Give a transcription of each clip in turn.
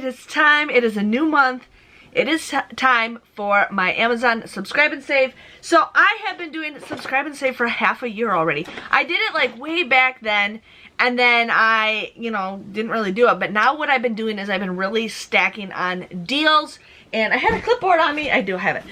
is time. It is a new month. It is time for my Amazon subscribe and save. So I have been doing subscribe and save for half a year already. I did it like way back then, and then I, didn't really do it. But now what I've been doing is I've been really stacking on deals. And I had a clipboard on me. I do have it.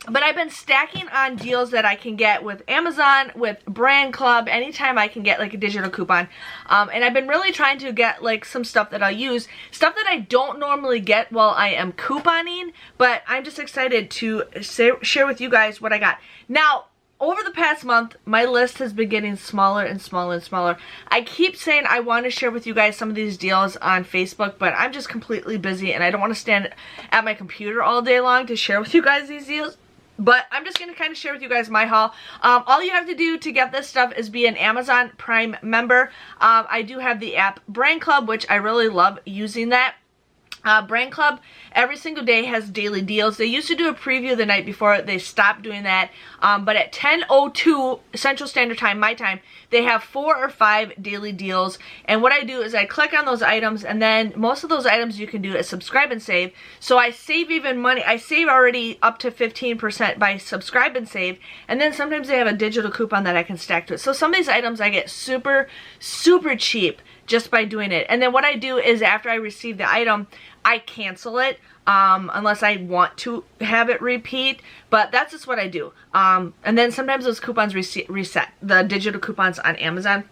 But I've been stacking on deals that I can get with Amazon, with Brandclub, anytime I can get like a digital coupon. And I've been really trying to get like some stuff that I'll use. Stuff that I don't normally get while I am couponing, but I'm just excited to share with you guys what I got. Now, over the past month, my list has been getting smaller and smaller and smaller. I keep saying I want to share with you guys some of these deals on Facebook, but I'm just completely busy and I don't want to stand at my computer all day long to share with you guys these deals. But I'm just going to kind of share with you guys my haul. All you have to do to get this stuff is be an Amazon Prime member. I do have the app Brandclub, which I really love using that. Brandclub every single day has daily deals. They used to do a preview the night before. They stopped doing that. But at 10:02 Central Standard Time, my time, they have 4 or 5 daily deals. And what I do is I click on those items, and then most of those items you can do is subscribe and save. So I save even money. I save already up to 15% by subscribe and save. And then sometimes they have a digital coupon that I can stack to it. So some of these items I get super, super cheap just by doing it. And then what I do is after I receive the item, I cancel it unless I want to have it repeat, but that's just what I do. And then sometimes those coupons reset, the digital coupons on Amazon.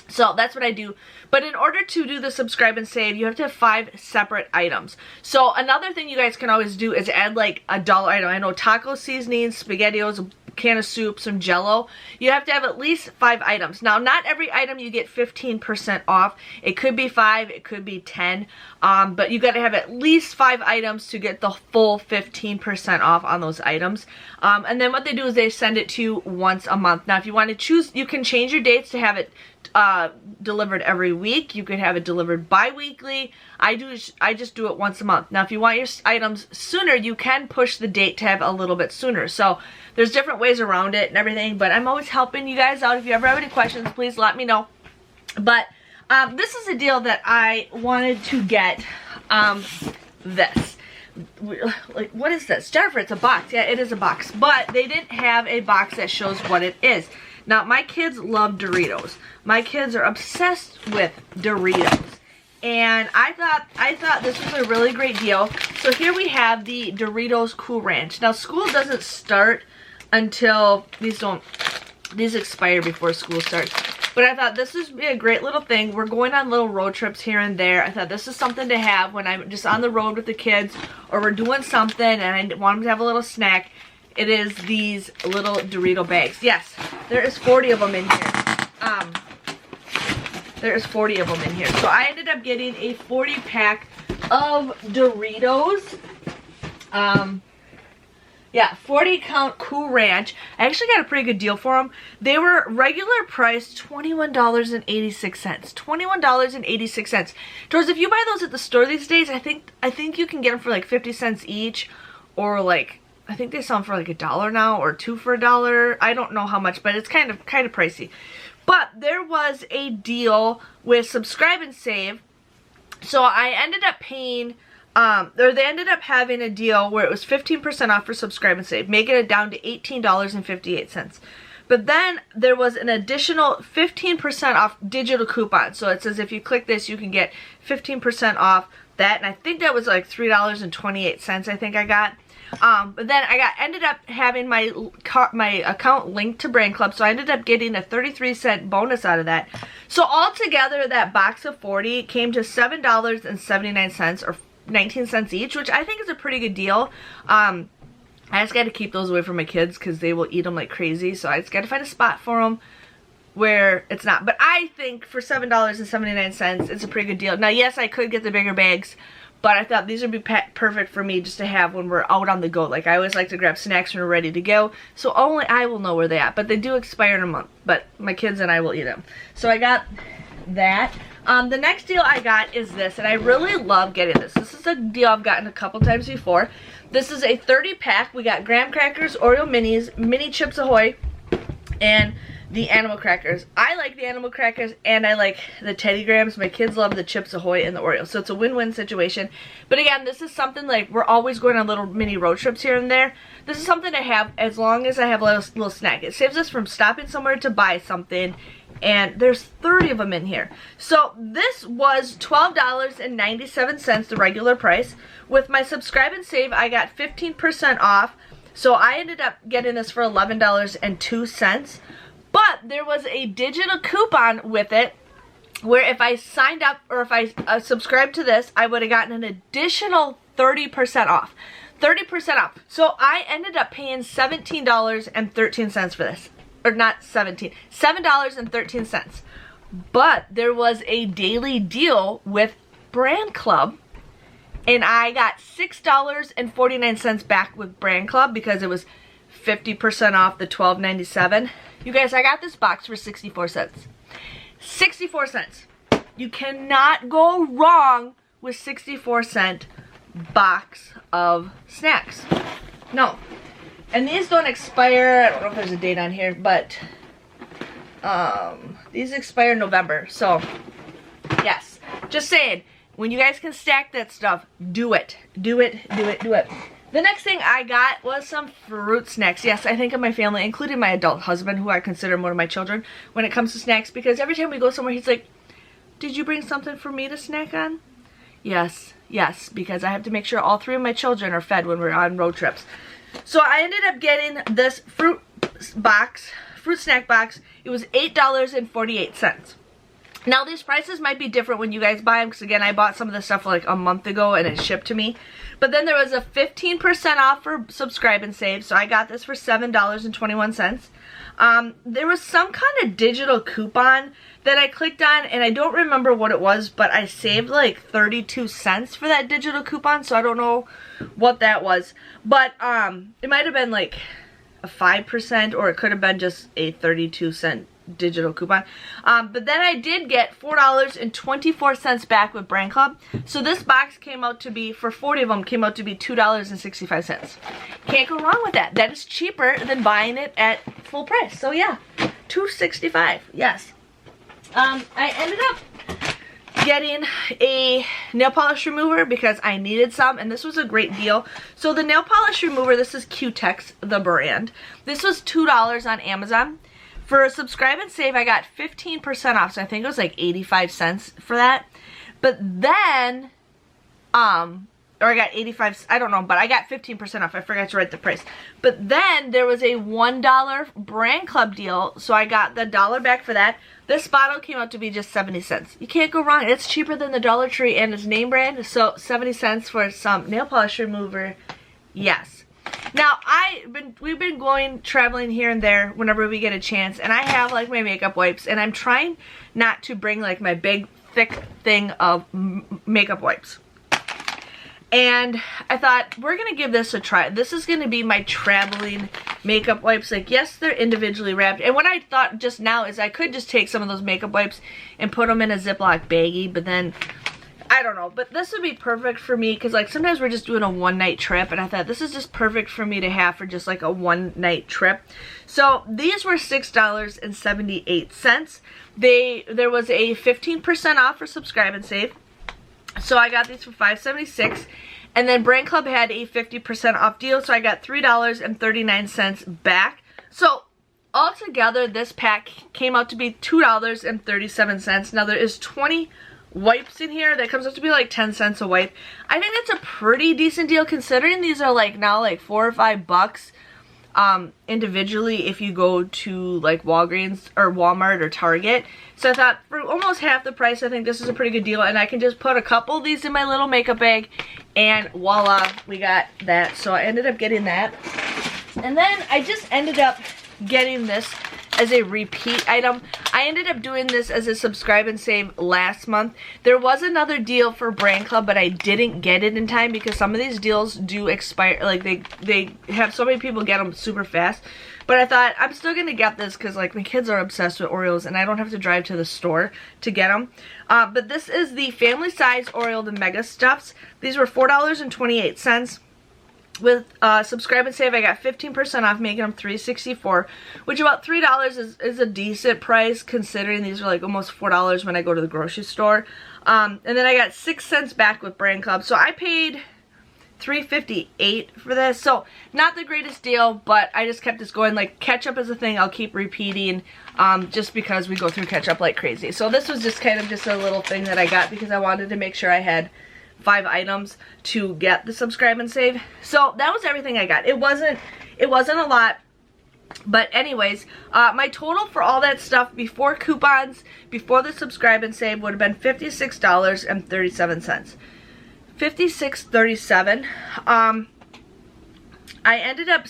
So that's what I do. But in order to do the subscribe and save, you have to have 5 separate items. So another thing you guys can always do is add like a dollar item. I know taco seasonings, SpaghettiOs, a can of soup, some Jello. You have to have at least 5 items. Now, not every item you get 15% off. It could be 5, it could be 10, but you got to have at least 5 items to get the full 15% off on those items. And then what they do is they send it to you once a month. Now, if you want to choose, you can change your dates to have it delivered every week. You could have it delivered bi-weekly. I just do it once a month. Now, if you want your items sooner, you can push the date to have a little bit sooner. So there's different ways around it and everything, but I'm always helping you guys out. If you ever have any questions, please let me know. But this is a deal that I wanted to get. This. Like, what is this? Jennifer, it's a box. Yeah, it is a box. But they didn't have a box that shows what it is. Now, my kids love Doritos. My kids are obsessed with Doritos. And I thought this was a really great deal. So here we have the Doritos Cool Ranch. Now, school doesn't start until these expire before school starts. But I thought this would be a great little thing. We're going on little road trips here and there. I thought this is something to have when I'm just on the road with the kids, or we're doing something and I want them to have a little snack. It is these little Dorito bags. Yes, there is 40 of them in here. There is 40 of them in here. So I ended up getting a 40 pack of Doritos. Yeah, 40 count Cool Ranch. I actually got a pretty good deal for them. They were regular price $21.86. $21.86. Towards if you buy those at the store these days, I think you can get them for like 50 cents each, or like I think they sell them for like $1 now, or 2 for $1. I don't know how much, but it's kind of pricey. But there was a deal with subscribe and save. So I ended up paying they ended up having a deal where it was 15% off for subscribe and save, making it down to $18.58. But then there was an additional 15% off digital coupon. So it says if you click this, you can get 15% off that. And I think that was like $3.28 I think I got. But then I ended up having my account linked to Brandclub, so I ended up getting a 33-cent bonus out of that. So altogether, that box of 40 came to $7.79 or 19 cents each, which I think is a pretty good deal. I just got to keep those away from my kids because they will eat them like crazy, so I just got to find a spot for them where it's not. But I think for $7.79, it's a pretty good deal. Now, yes, I could get the bigger bags, but I thought these would be perfect for me just to have when we're out on the go. Like, I always like to grab snacks when we're ready to go, so only I will know where they're at. But they do expire in a month, but my kids and I will eat them. So I got that. The next deal I got is this, and I really love getting this. This is a deal I've gotten a couple times before. This is a 30 pack. We got graham crackers, Oreo minis, mini Chips Ahoy, and the animal crackers. I like the animal crackers and I like the Teddy Grahams. My kids love the Chips Ahoy and the Oreos. So it's a win-win situation. But again, this is something like we're always going on little mini road trips here and there. This is something to have as long as I have a little snack. It saves us from stopping somewhere to buy something. And there's 30 of them in here. So this was $12.97, the regular price. With my subscribe and save, I got 15% off. So I ended up getting this for $11.02. But there was a digital coupon with it where if I signed up or if I subscribed to this, I would have gotten an additional 30% off. 30% off. So I ended up paying $17.13 for this. Or not 17, $7.13. But there was a daily deal with Brandclub. And I got $6.49 back with Brandclub because it was 50% off the $12.97. You guys, I got this box for 64 cents. 64 cents. You cannot go wrong with 64-cent box of snacks. No. And these don't expire. I don't know if there's a date on here, but these expire in November. So, yes. Just saying. When you guys can stack that stuff, do it. Do it, do it, do it. The next thing I got was some fruit snacks. Yes, I think of my family, including my adult husband, who I consider one of my children, when it comes to snacks. Because every time we go somewhere, he's like, did you bring something for me to snack on? Yes, yes, because I have to make sure all 3 of my children are fed when we're on road trips. So I ended up getting this fruit snack box. It was $8.48. Now these prices might be different when you guys buy them because again I bought some of this stuff like a month ago and it shipped to me. But then there was a 15% off for subscribe and save, so I got this for $7.21. There was some kind of digital coupon that I clicked on and I don't remember what it was, but I saved like 32 cents for that digital coupon, so I don't know what that was. But it might have been like a 5% or it could have been just a 32-cent digital coupon. But then I did get $4.24 back with Brandclub. So this box came out to be, for 40 of them, came out to be $2.65. Can't go wrong with that. That is cheaper than buying it at full price. So yeah, $2.65. Yes. I ended up getting a nail polish remover because I needed some, and this was a great deal. So the nail polish remover, this is Q-Tex, the brand. This was $2 on Amazon. For a subscribe and save, I got 15% off, so I think it was like 85 cents for that. But then, or I got 85, I don't know, but I got 15% off. I forgot to write the price. But then there was a $1 Brandclub deal, so I got the $1 back for that. This bottle came out to be just 70 cents. You can't go wrong. It's cheaper than the Dollar Tree and it's name brand, so 70 cents for some nail polish remover. Yes. Now, we've been going traveling here and there whenever we get a chance, and I have like my makeup wipes, and I'm trying not to bring like my big thick thing of makeup wipes. And I thought, we're going to give this a try. This is going to be my traveling makeup wipes. Like, yes, they're individually wrapped. And what I thought just now is I could just take some of those makeup wipes and put them in a Ziploc baggie. But then, I don't know. But this would be perfect for me because, like, sometimes we're just doing a one-night trip. And I thought, this is just perfect for me to have for just, like, a one-night trip. So, these were $6.78. There was a 15% off for subscribe and save. So I got these for $5.76, and then Brandclub had a 50% off deal, so I got $3.39 back. So altogether, this pack came out to be $2.37. Now there is 20 wipes in here. That comes out to be like 10 cents a wipe. I think that's a pretty decent deal considering these are like now like $4 or $5 individually if you go to like Walgreens or Walmart or Target. So I thought for almost half the price, I think this is a pretty good deal, and I can just put a couple of these in my little makeup bag and voila, we got that. So I ended up getting that. And then I just ended up getting this as a repeat item. I ended up doing this as a subscribe and save last month. There was another deal for Brandclub, but I didn't get it in time because some of these deals do expire. Like they have so many people get them super fast. But I thought I'm still gonna get this because like my kids are obsessed with Oreos and I don't have to drive to the store to get them. But this is the family size Oreo, the Mega Stuffs. These were $4.28. with subscribe and save, I got 15% off, making them $3.64, which about $3 is a decent price considering these are like almost $4 when I go to the grocery store. And then I got 6 cents back with Brandclub, so I paid $3.58 for this. So not the greatest deal, but I just kept this going. Like, ketchup is a thing I'll keep repeating just because we go through ketchup like crazy. So this was just kind of just a little thing that I got because I wanted to make sure I had 5 items to get the subscribe and save. So that was everything I got. It wasn't a lot. But anyways, my total for all that stuff before coupons, before the subscribe and save, would have been $56.37. $56.37. I ended up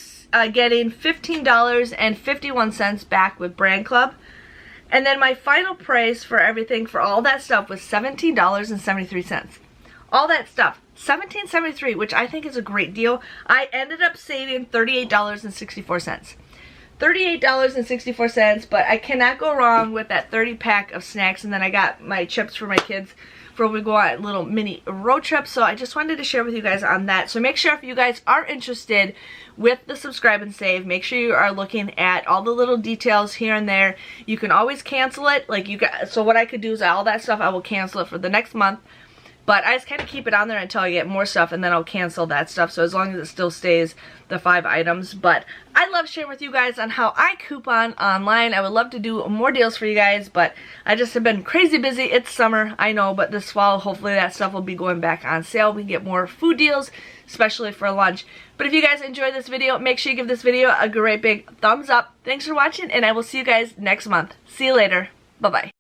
getting $15.51 back with Brandclub. And then my final price for everything, for all that stuff, was $17.73. All that stuff, $17.73, which I think is a great deal. I ended up saving $38.64. $38.64, but I cannot go wrong with that 30 pack of snacks. And then I got my chips for my kids for when we go on little mini road trips. So I just wanted to share with you guys on that. So make sure if you guys are interested with the subscribe and save, make sure you are looking at all the little details here and there. You can always cancel it. Like you got, so what I could do is all that stuff I will cancel it for the next month. But I just kind of keep it on there until I get more stuff, and then I'll cancel that stuff. So as long as it still stays the 5 items. But I love sharing with you guys on how I coupon online. I would love to do more deals for you guys, but I just have been crazy busy. It's summer, I know, but this fall, hopefully that stuff will be going back on sale. We can get more food deals, especially for lunch. But if you guys enjoyed this video, make sure you give this video a great big thumbs up. Thanks for watching, and I will see you guys next month. See you later. Bye-bye.